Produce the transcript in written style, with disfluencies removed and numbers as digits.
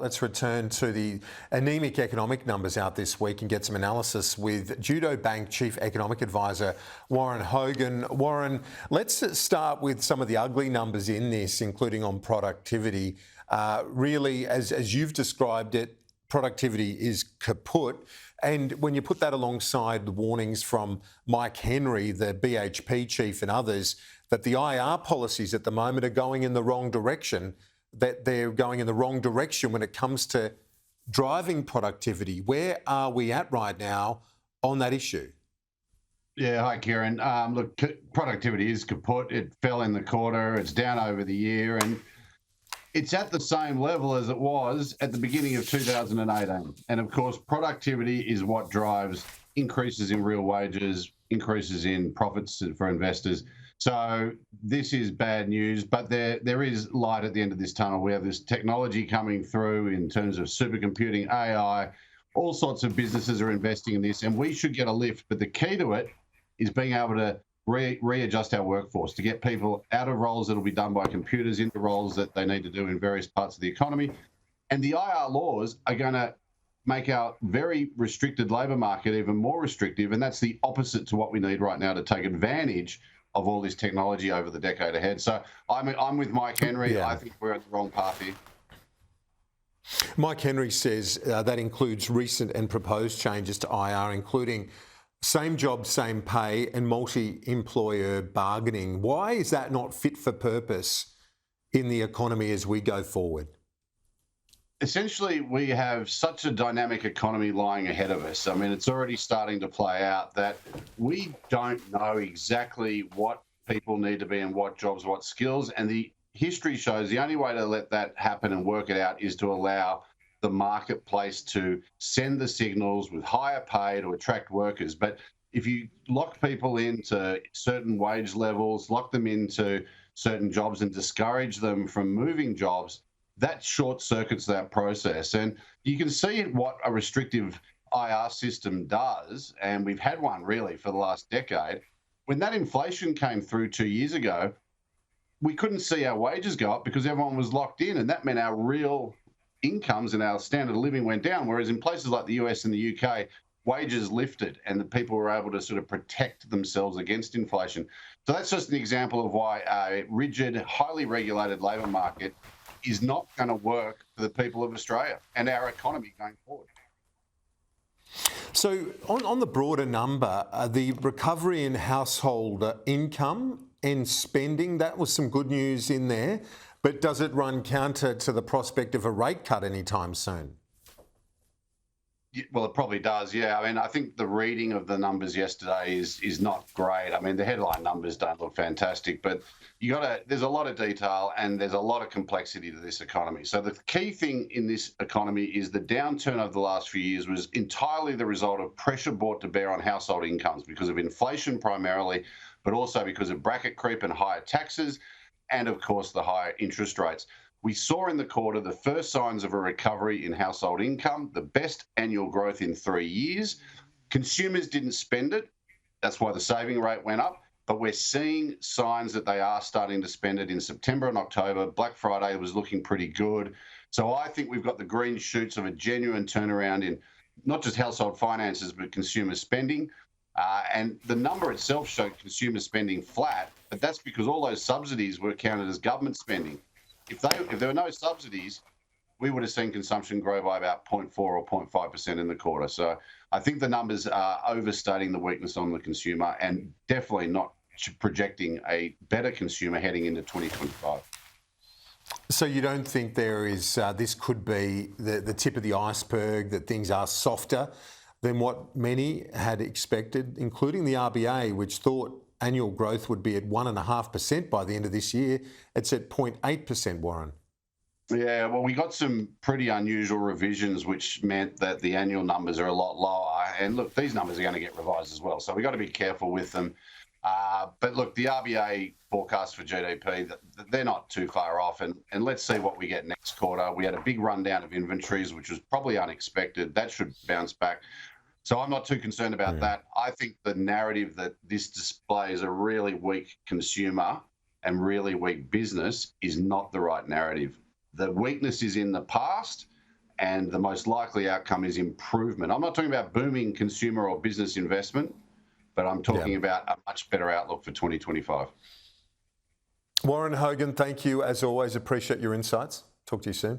Let's return to the anemic economic numbers out this week and get some analysis with Judo Bank Chief Economic Advisor Warren Hogan. Warren, let's start with some of the ugly numbers in this, including on productivity. Really, as you've described it, productivity is kaput. And when you put that alongside the warnings from Mike Henry, the BHP chief, and others, that the IR policies at the moment are going in the wrong direction, that they're going in the wrong direction when it comes to driving productivity. Where are we at right now on that issue? Yeah, hi, Kieran. Look, productivity is kaput. It fell in the quarter. It's down over the year, and it's at the same level as it was at the beginning of 2018. And of course, productivity is what drives increases in real wages, increases in profits for investors. So this is bad news, but there is light at the end of this tunnel. We have this technology coming through in terms of supercomputing, AI, all sorts of businesses are investing in this, and we should get a lift. But the key to it is being able to readjust our workforce, to get people out of roles that will be done by computers into roles that they need to do in various parts of the economy. And the IR laws are going to make our very restricted labour market even more restrictive, and that's the opposite to what we need right now to take advantage of all this technology over the decade ahead. So I'm with Mike Henry. Yeah. I think we're at the wrong path here. Mike Henry says that includes recent and proposed changes to IR, including same job, same pay and multi-employer bargaining. Why is that not fit for purpose in the economy as we go forward? Essentially, we have such a dynamic economy lying ahead of us. I mean, it's already starting to play out that we don't know exactly what people need to be in what jobs, what skills. And the history shows the only way to let that happen and work it out is to allow the marketplace to send the signals with higher pay to attract workers. But if you lock people into certain wage levels, lock them into certain jobs and discourage them from moving jobs, that short circuits that process. And you can see what a restrictive IR system does, and we've had one really for the last decade. When that inflation came through 2 years ago, we couldn't see our wages go up because everyone was locked in, and that meant our real incomes and our standard of living went down. Whereas in places like the US and the UK, wages lifted and the people were able to sort of protect themselves against inflation. So that's just an example of why a rigid, highly regulated labour market is not going to work for the people of Australia and our economy going forward. So on the broader number, the recovery in household income and spending, that was some good news in there, but does it run counter to the prospect of a rate cut anytime soon? Well, it probably does, yeah. I mean, I think the reading of the numbers yesterday is not great. I mean, the headline numbers don't look fantastic, but there's a lot of detail and there's a lot of complexity to this economy. So the key thing in this economy is the downturn over the last few years was entirely the result of pressure brought to bear on household incomes because of inflation primarily, but also because of bracket creep and higher taxes, and of course the higher interest rates. We saw in the quarter the first signs of a recovery in household income, the best annual growth in 3 years. Consumers didn't spend it. That's why the saving rate went up. But we're seeing signs that they are starting to spend it in September and October. Black Friday was looking pretty good. So I think we've got the green shoots of a genuine turnaround in not just household finances, but consumer spending. And the number itself showed consumer spending flat, but that's because all those subsidies were counted as government spending. If there were no subsidies, we would have seen consumption grow by about 0.4 or 0.5% in the quarter. So I think the numbers are overstating the weakness on the consumer and definitely not projecting a better consumer heading into 2025. So you don't think there is, this could be the tip of the iceberg, that things are softer than what many had expected, including the RBA, which thought annual growth would be at 1.5% by the end of this year. It's at 0.8%, Warren. Yeah, well, we got some pretty unusual revisions, which meant that the annual numbers are a lot lower. And look, these numbers are going to get revised as well. So we've got to be careful with them. But look, the RBA forecast for GDP, they're not too far off. And let's see what we get next quarter. We had a big rundown of inventories, which was probably unexpected. That should bounce back. So I'm not too concerned about that. I think the narrative that this displays a really weak consumer and really weak business is not the right narrative. The weakness is in the past. and the most likely outcome is improvement. I'm not talking about booming consumer or business investment, but I'm talking about a much better outlook for 2025. Warren Hogan, thank you as always. Appreciate your insights. Talk to you soon.